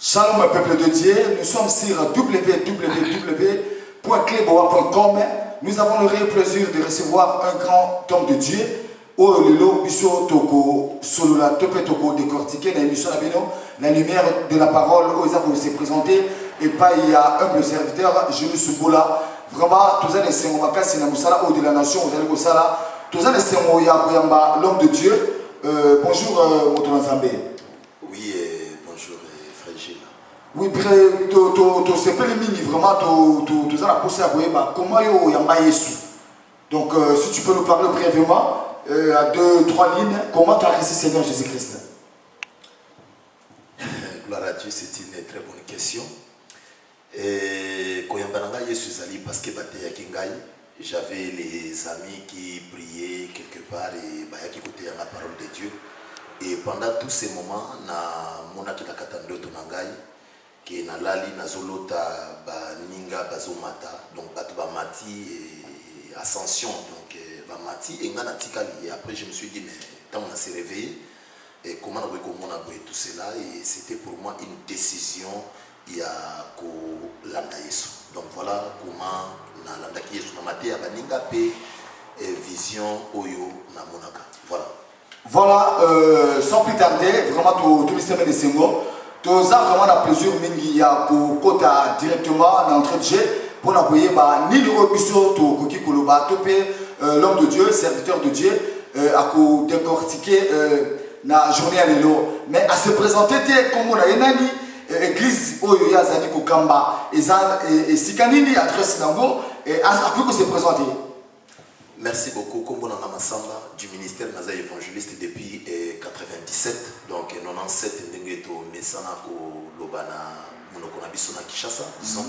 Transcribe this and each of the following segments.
Shalom peuple de Dieu, nous sommes sur www.cleboa.com. Nous avons le réel plaisir de recevoir un grand homme de Dieu. Oh lelo biso toko solola tope toko décortiquer la émission la lumière de la parole aux vous s'est présenté et pas il y a humble serviteur Jules Souboula. Vraiment tous les sengo makasi na musala au de la nation vous allez au sala tous les sengo ya koyamba l'homme de Dieu. Bonjour Moto Nzambe. Oui, bonjour frère Gilles. Oui, to sepele mini vraiment to za la pousser à koyeba comment yo yamba Yesu. Donc si tu peux nous parler brièvement à 2-3 lignes, comment tu as reçu Seigneur Jésus-Christ? Gloire à Dieu, c'est une très bonne question. Et Koyambananga Yesu Zali, parce que j'avais les amis qui priaient quelque part et qui écoutaient la parole de Dieu. Et pendant tous ces moments, na monaki na katando to nangai que na lali na zolota ba ninga bazomata donc batu ba mati et ascension donc ba mati et ngana tikali et après je me suis dit mais tant on s'est réveillé et comment on a tout cela et c'était pour moi une décision il y a ko landa Yesu. Donc voilà comment na landa ki Yesu na mati ya baninga pe vision oyo na monaka. Voilà. Voilà, sans plus tarder, vraiment tous les semaines de ces mots, tous vraiment la plaisir mingi ya pour kota directement dans l'entrée de jeu pour n'appuyer ni le rebiso to koki koloba topé l'homme de Dieu, serviteur de Dieu, à ko décortiquer na journée à l'élo, mais à se présenter comme on a enani église oyo ya zani ko kamba et sikanini adresse nango et à quoi se présenter. Merci beaucoup. Comme on a Massamba du ministère Naza évangéliste depuis 97, donc 97 Ndengeto Mesana ko Lobana Monokonabiso na Kishasa, disons.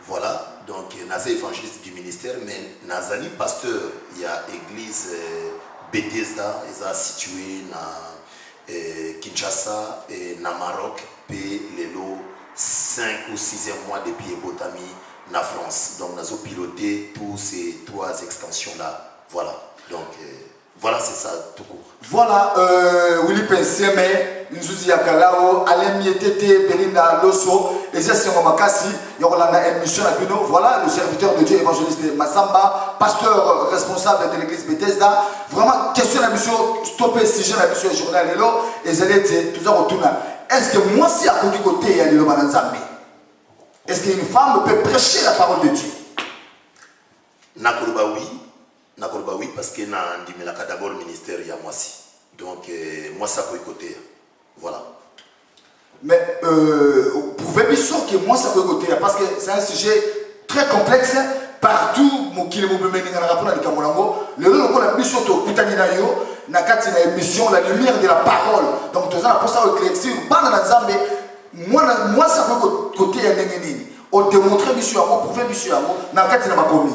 Voilà, donc Naza évangéliste du ministère, mais Nazali pasteur, il y a église Bethesda, ils sont situés na Kinshasa et na Maroc, puis les lots 5 ou 6e mois depuis Botami. La France, donc nous avons piloté tous ces 3 extensions là. Voilà, donc voilà, c'est ça tout court. Voilà, Willy Penseme, Nzuzi Yakalao, Alain Mietete, Belinda Loso, et c'est mon Makasi, il y aura une émission à Bino. Voilà, le serviteur de Dieu évangéliste Massamba, pasteur responsable de l'église Bethesda. Vraiment, question la mission, stopper si j'ai la mission du journal et vous allez tout ça retourner. Est-ce que moi, si à côté, il y a le Mananzambi? Est-ce qu'une femme peut prêcher la parole de Dieu? Nakoluba oui, parce que na d'abord le ministère il y a moi si. Donc moi ça peut côté. Voilà. Mais pouvez-vous dire que moi ça peut côté parce que c'est un sujet très complexe partout mon qui le mouvement na rapport na Kamolango, le lot la mission to kutanina yo na kati na émission la lumière de la parole. Donc tout ça pour ça éclaircir pas dans Nzambe. Moi ça peut côté ya nengeni on démontrer mission à moi prouver mission à moi na kati na makomi.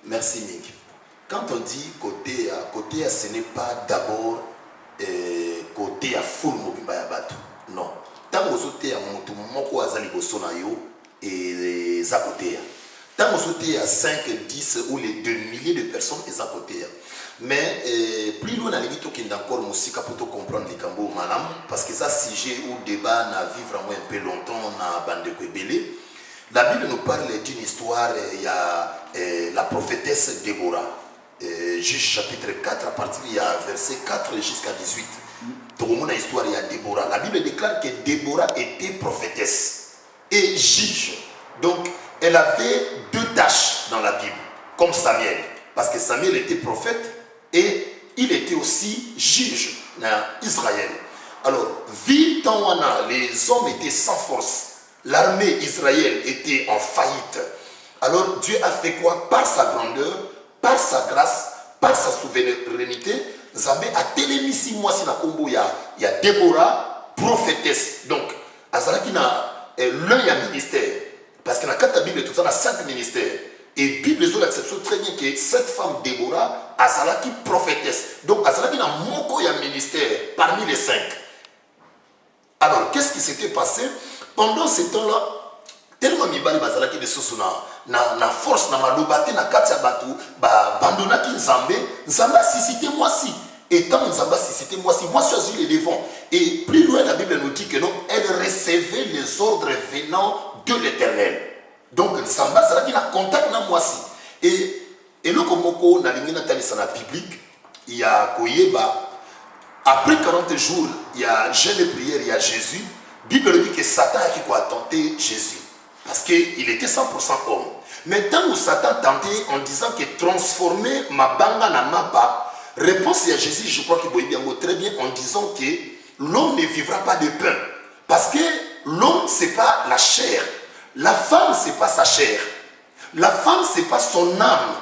Merci Nick. Quand on dit côté ce n'est pas d'abord côté à full mobimba ya bato. Non. Tant que à moto moko azali bosona yo et za côté. Tant que à 5, 10 ou les 2 milliers de personnes et za côté. Mais plus loin à limite qu'il y a encore musique pour comprendre les cambo madame parce que ça sujet ou débat na vivre un peu longtemps na bande belé. La Bible nous parle d'une histoire il y a la prophétesse Déborah. Juge chapitre 4 à partir il y a verset 4 jusqu'à 18. Tout le monde a histoire il y a Déborah. La Bible déclare que Déborah était prophétesse et juge. Donc elle avait 2 tâches dans la Bible comme Samuel parce que Samuel était prophète et il était aussi juge d'Israël. Alors, vu tant les hommes étaient sans force, l'armée d'Israël était en faillite. Alors Dieu a fait quoi? Par sa grandeur, par sa grâce, par sa souveraineté, Zambé a télémis 6 mois si na combo il y a Déborah, prophétesse. Donc, Azalaki na l'un y a ministère. Parce que dans la Bible, tout ça, on a 5 ministères. Et Bible les autres acceptent très bien que cette femme Déborah, Azalaki prophétesse. Donc Azalaki n'a moko ya ministère parmi les 5. Alors qu'est-ce qui s'était passé? Pendant ce temps-là, tellement mibali bazalaki de soso na force na malobate na kati ya batu ba bandonaki Nzambe suscité moi si. Et tant Nzambe suscité moi si, moi je suis les devants. Et plus loin la Bible nous dit que non, elle recevait des ordres venant de l'Éternel. Donc, Samba, ça veut dire qu'il a contact avec moi aussi. Et le Komoko, dans la biblique, il y a Koyeba. Après 40 jours, il y a jeûne et prière, il y a Jésus. La Bible dit que Satan a tenté Jésus. Parce qu'il était 100% homme. Mais tant que Satan tentait en disant que transformer ma banga na mapa, réponse à Jésus, je crois qu'il voyait bien très bien en disant que l'homme ne vivra pas de pain. Parce que l'homme, ce n'est pas la chair. La femme, ce n'est pas sa chair. La femme, ce n'est pas son âme.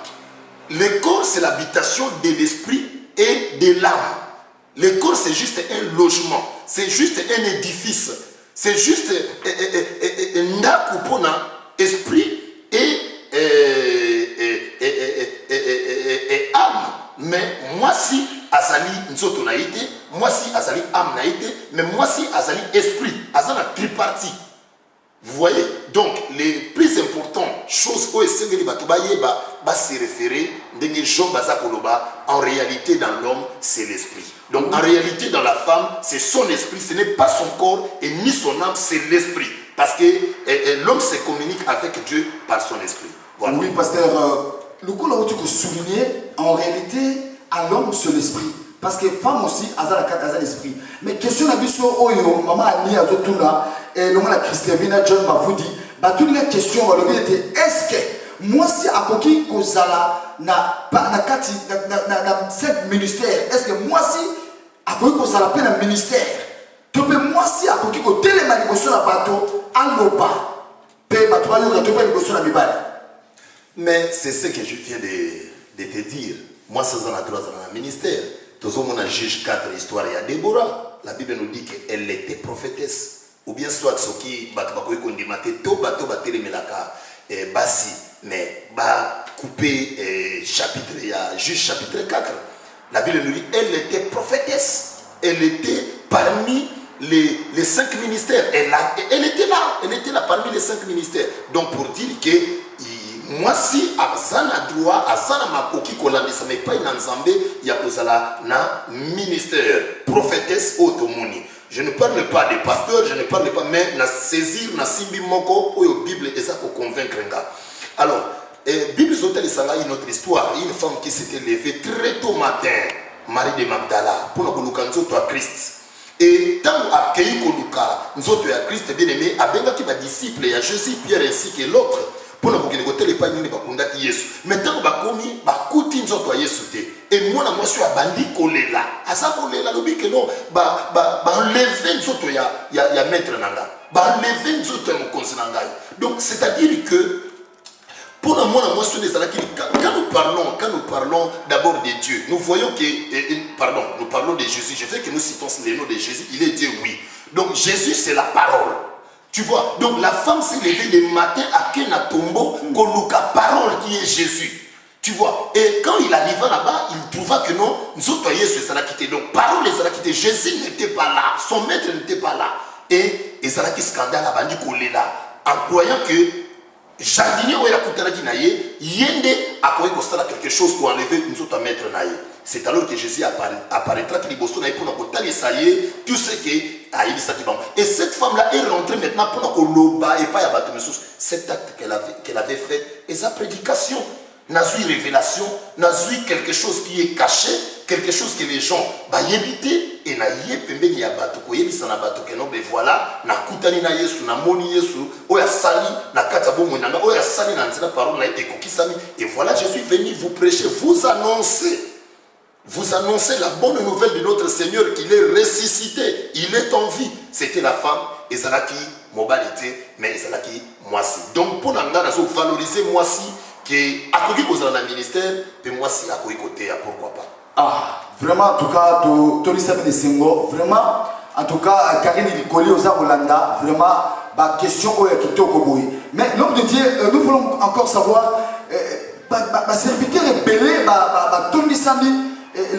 Le corps, c'est l'habitation de l'esprit et de l'âme. Le corps, c'est juste un logement. C'est juste un édifice. C'est juste un nakupona, esprit et âme. Mais moi si azali nzoto na été, moi si azali âme na été, mais moi si azali esprit, azana tripartie. Vous voyez? Donc les plus importantes choses où se référer en réalité dans l'homme c'est l'esprit. Donc en réalité dans la femme c'est son esprit, ce n'est pas son corps et ni son âme, c'est l'esprit. Parce que l'homme se communique avec Dieu par son esprit. Voilà. Oui, pasteur, le coup là où tu peux souligner, en réalité, à l'homme, c'est l'esprit. Parce que femme aussi, elle a l'esprit. Mais question la question, oyo, maman Annie, Azotuna, et le la Christevina, John m'a dit, bah, toute la question, est-ce que moi, si à Koki Kozala, na cette ministère, est-ce que moi, si à Koki Kozala, peine un ministère, tu peux moi, si à Koki Kozala, télémanication à bateau, à l'oba, paye bateau, à l'oba, tu peux négocier la bibale. Mais c'est ce que je viens de te dire. Moi, c'est dans la droite dans le ministère. Tous on a juge 4 histoires. Il y a Déborah. La Bible nous dit qu'elle était prophétesse. Ou bien soit ce qui bakoui kondimate to bato batele melaka basi mais ba couper chapitre il y a juge chapitre 4. La Bible nous dit elle était prophétesse. Elle était parmi les 5 ministères. Elle était là parmi les 5 ministères. Donc pour dire que moi si azana droit azana makoki kolandisa mais pas na nzambe ya kozala na ministère prophétesse automoni. Je ne parle pas des pasteurs, je ne parle pas mais na saisir na simbi moko oyo Bible eza ko convaincre nga. Alors Bible zotel sanga une autre histoire, une femme qui s'était levée très tôt matin, Marie de Magdala, pour koluka nzoto à Christ. Et tant akei koluka nzoto ya Christ bien aimé abenga ki ba disciple ya Jésus, Pierre ainsi que l'autre. Pour ne pas côté les pagnes ne pas condamner Yesu. Maintenant ba komi ba kuti nzoto ya Yesu te. Et moi na moi suis abandi kolela. Asa kolela lobi que non ba enlever nzoto ya maître nanga. Ba enlever nzoto ya mokonzi nanga. Donc c'est-à-dire que pour moi na moi suis des alaki quand nous parlons d'abord de Dieu, nous voyons que nous parlons de Jésus. Je sais que nous citons le nom de Jésus, il est Dieu oui. Donc Jésus c'est la parole. Tu vois, donc la femme s'est levée le matin à Kenatombo, Koluka, parole qui est Jésus. Tu vois, et quand il arriva là-bas, il trouva que non, nous autres, Jésus les a quittés. Donc, parole les a quittés. Jésus n'était pas là, son maître n'était pas là. Et ils ont quitté scandale à Bandi Kolela, en croyant que jardinier ou la Koutanaki Naye, Yende a croyé qu'il quelque chose pour enlever nous autres maître Naye. C'est alors que Jésus apparaîtra qu'il est bossé pour nous porter les tout ce qui et cette femme-là est rentrée maintenant pour nous loba et pas y abattre cet acte qu'elle avait fait et sa prédication n'a eu révélation, n'a eu quelque chose qui est caché, quelque chose que les gens éviter et n'a eu pembe ni abattre ko yebisa na bato que non ben voilà na kutani na Yesu na moni Yesu oya sali na katabo monanga oya sali na nzela parole na ekokisami et voilà je suis venu vous prêcher, vous annoncer. Vous annoncez la bonne nouvelle de notre Seigneur qu'il est ressuscité, il est en vie. C'était la femme, Ezalaki, Mobalité, mais Ezalaki, Moissi. Donc pour nous valoriser Moissi, qui a connu dans le ministère, et Moissi a connu côté, pourquoi pas. Ah, vraiment, en tout cas, Tolisame de Sengo, vraiment, en tout cas, Karine Nicoli aux Arolanda, vraiment, ma question qui est au Koboui. Mais l'homme de Dieu, nous voulons encore savoir, ma serviteur est belé, ma Tolisame.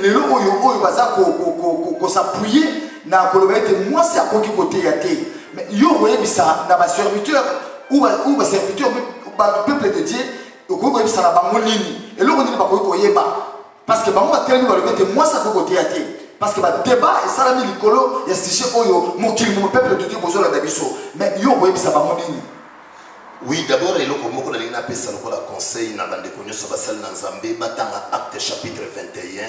Les gens qui s'appuient dans le moi c'est à quoi qui côté mais yo voyez ça dans ma serviteur ou ma serviteur le peuple de Dieu au côté ça la bango ligne et là on dit pas quoi parce que bango tellement le mettre moi ça côté parce que le débat est salami likolo il y a sujet oyo mon peuple de Dieu besoin de biso mais yo boye bisa ba monini. Oui, d'abord, il faut que la conseil dans la déconnaissance basale dans Zambé, batanga Acte chapitre 21,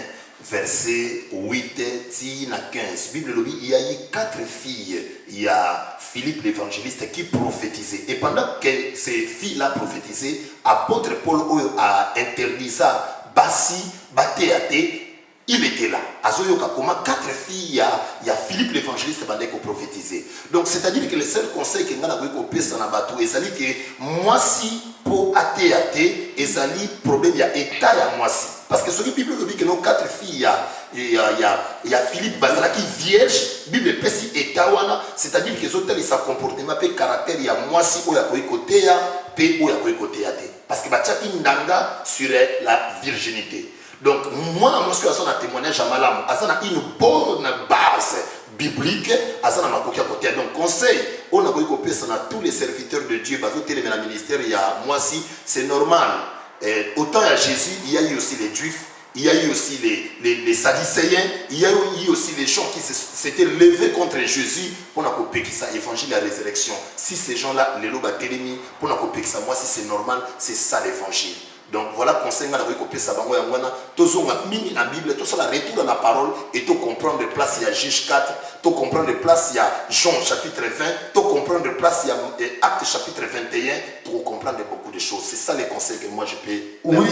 verset 8 à 15. Bible lobby, il y a eu 4 filles. Il y a Philippe l'évangéliste qui prophétisait. Et pendant que ces filles-là prophétisaient, apôtre Paul a interdit ça. Bassi, Batéate, il était là. Azoyoka, comment 4 filles, il y a Philippe l'évangéliste qui prophétisait. Donc, c'est-à-dire que le seul conseil que nous avons eu dans la bateau, c'est que moi, si pour Atéate, il y a problème, il y a état à moi si. Parce que ce qui Bible dit que nos 4 filles, il y a Philippe Bazalaki vierge, Bible pèse état, c'est-à-dire que les autres, ils comportement, ils caractère, il y a moi si, il y a côté, il y a côté. Parce que Bachaki Ndanga sur la virginité. Donc, moi, je suis un témoignage à Malam, j'ai une bonne base biblique, donc, conseil, on a copié ça à tous les serviteurs de Dieu, parce que le ministère, il y a moi si, c'est normal. Autant à Jésus, il y a eu aussi les Juifs, il y a eu aussi les Sadducéens, il y a eu aussi les gens qui s'étaient levés contre Jésus pour nous copier ça, évangile la résurrection. Si ces gens-là, les lobes à télémi, pour nous copier ça, moi si c'est normal, c'est ça l'évangile. Donc voilà, conseil, on a copié ça, tous on a mis dans la Bible, tout ça, la retour dans la parole, et tout comprendre de place, il y a Juge 4, tout comprendre de place, il y a Jean chapitre 20, tout comprendre de place, il y a Acte chapitre 21, tout comprendre beaucoup de choses. C'est ça les conseils que moi je peux. Oui,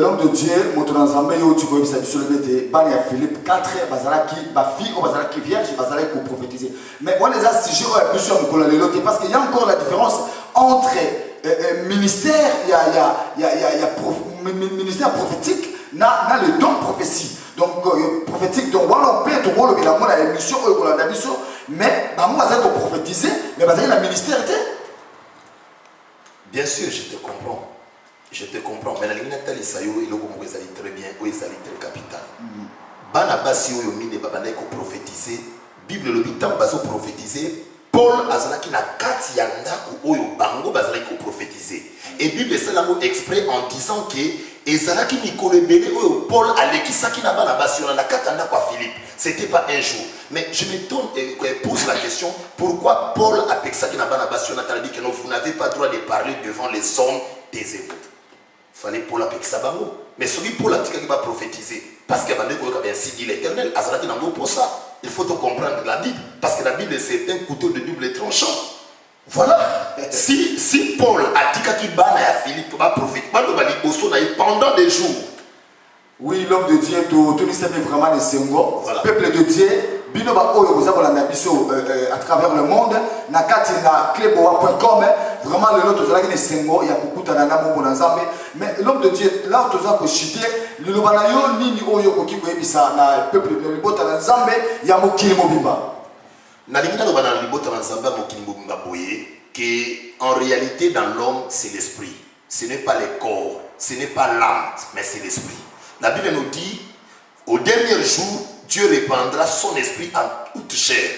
l'homme de Dieu, mon Zambé, tu peux ça sur le BT, Bania Philippe 4, Bazalaki, ma fille, Bazalaki vierge, Bazalaki pour prophétiser. Mais on les a sujets plus sur le parce qu'il y a encore la différence entre ministère, il y a ministère prophétique, n'a le don prophétie. Donc, prophétique, donc, on peut être rôle, mais la émission, mais, on va prophétiser, mais on va ministère. Bien sûr, je te comprends. Je te comprends. Mais la ligne natale, ça y est, il est très bien, il est très capital. Banabasi, il est prophétiser. Bible, le temps, prophétiser. Paul azalaki na kati ya ndako oyo bango bazalaki ko prophétiser. Et Bible c'est là exprès en disant que ezalaki mikolo ebele oyo Paul alekisaki na bana basi na kati ya ndako à Philippe. C'était pas un jour. Mais je me tourne et pose la question, pourquoi Paul a pexaki na bana basi na dit que vous n'avez pas droit de parler devant les hommes des évêques. Fallait Paul a pexaki bango. Mais celui Paul a dit qu'il va prophétiser parce que bande ko ka ainsi dit l'Éternel azalaki nango pour ça. Il faut comprendre la Bible, parce que la Bible c'est un couteau de double tranchant. Voilà. Si Paul a dit qu'il va à Philippe, va prophétiser, pendant des jours. Oui, l'homme de Dieu, tout le vraiment les Sengo. Voilà. Peuple de Dieu, à travers le monde, cleboa.com, vraiment le lot de la Sengo, il y a beaucoup de gens. Mais l'homme de Dieu, là où tu as chité, le Lobanayo, ni Oyo Koki Koebisa, le peuple de Libota Nzambe, il y a Mokili Mobimba. Nalimina Lobana Libota Nzamba Mokili Mobimba Boye, que en réalité dans l'homme, c'est l'esprit. Ce n'est pas le corps, ce n'est pas l'âme, mais c'est l'esprit. La Bible nous dit, au dernier jour, Dieu répandra son esprit en toute chair.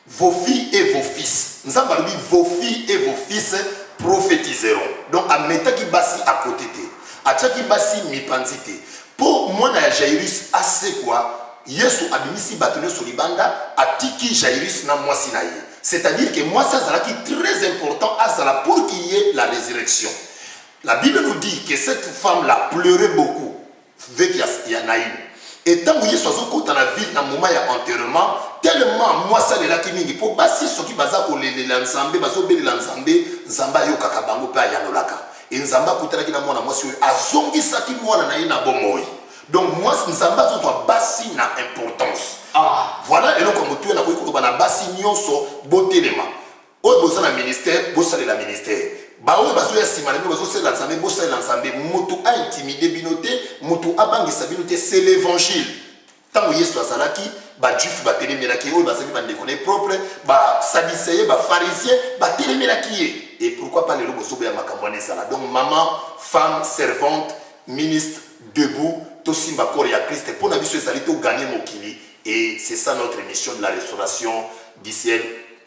Vos filles et vos fils. Nous avons dit vos filles et vos fils prophétiseront. Donc, à Metaki Bassi à côté. À Tchaki Bassi Mipanzite. Pour moi, Jairus, assez quoi? Yesu abimisi batoné sur libanda, à Tiki Jairus na moi sinaye. C'est-à-dire que moi, ça c'est très important pour qu'il y ait la résurrection. La Bible nous dit que cette femme-là pleurait beaucoup. Et tant que Yesu soit dans la ville, dans le moment de l'enterrement, tellement moi ça là qui mingi pour basi ce qui baza ko le lanzambe bazo beli lanzambe zamba yo kakabango pa ya lolaka et nzamba kutala ki na mwana mwasi azongi saki mwana na ina bomoi. Donc moi nzamba zo basi na importance. Voilà et donc comme tu na ko ko na basi nyonso botelema o boza na ministère bosale la ministère baoyo bazoya sima na bazosala nzambe bosala nzambe mutu a intimidé binote mutu abangisa binote c'est l'évangile. Tant que Yesu azalaki ba juif ba telemelaki oyo bazali ba ndekone propre ba sadducéen ba pharisien ba telemelaki et pourquoi pas les logo sobe ya makambo na sala. Donc maman, femme, servante, ministre, debout, to simba corps ya Christ pour na biso ezali to gagner mokili et c'est ça notre mission de la restauration du ciel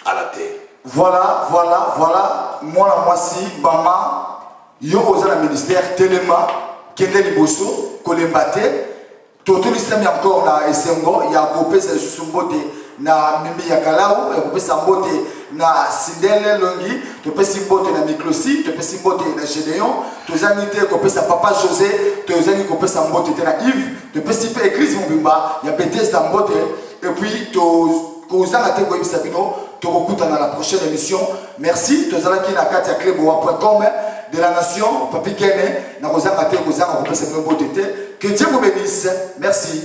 à la terre. Voilà. Moi, si, Bama, yo osa la ministère, Telema, Kende Liboso, Kolembate, totolisami encore na esengo ya kopesa lisusu mbote na mimi ya kalao ya kopesa mbote na Sindele Longi, topesi mbote na Miklosi, topesi mbote na Gédéon, tozani te kopesa papa José, tozani kopesa mbote te na Yves, topesi pe église Mobimba ya Bethesda mbote, et puis kozanga te koyebisa bino tokokuta na la prochaine émission. Merci, tozalaki na kati ya club.com de la nation, Papi Kene, na kozanga te kozanga kopesa mbote te. Que Dieu vous bénisse. Merci.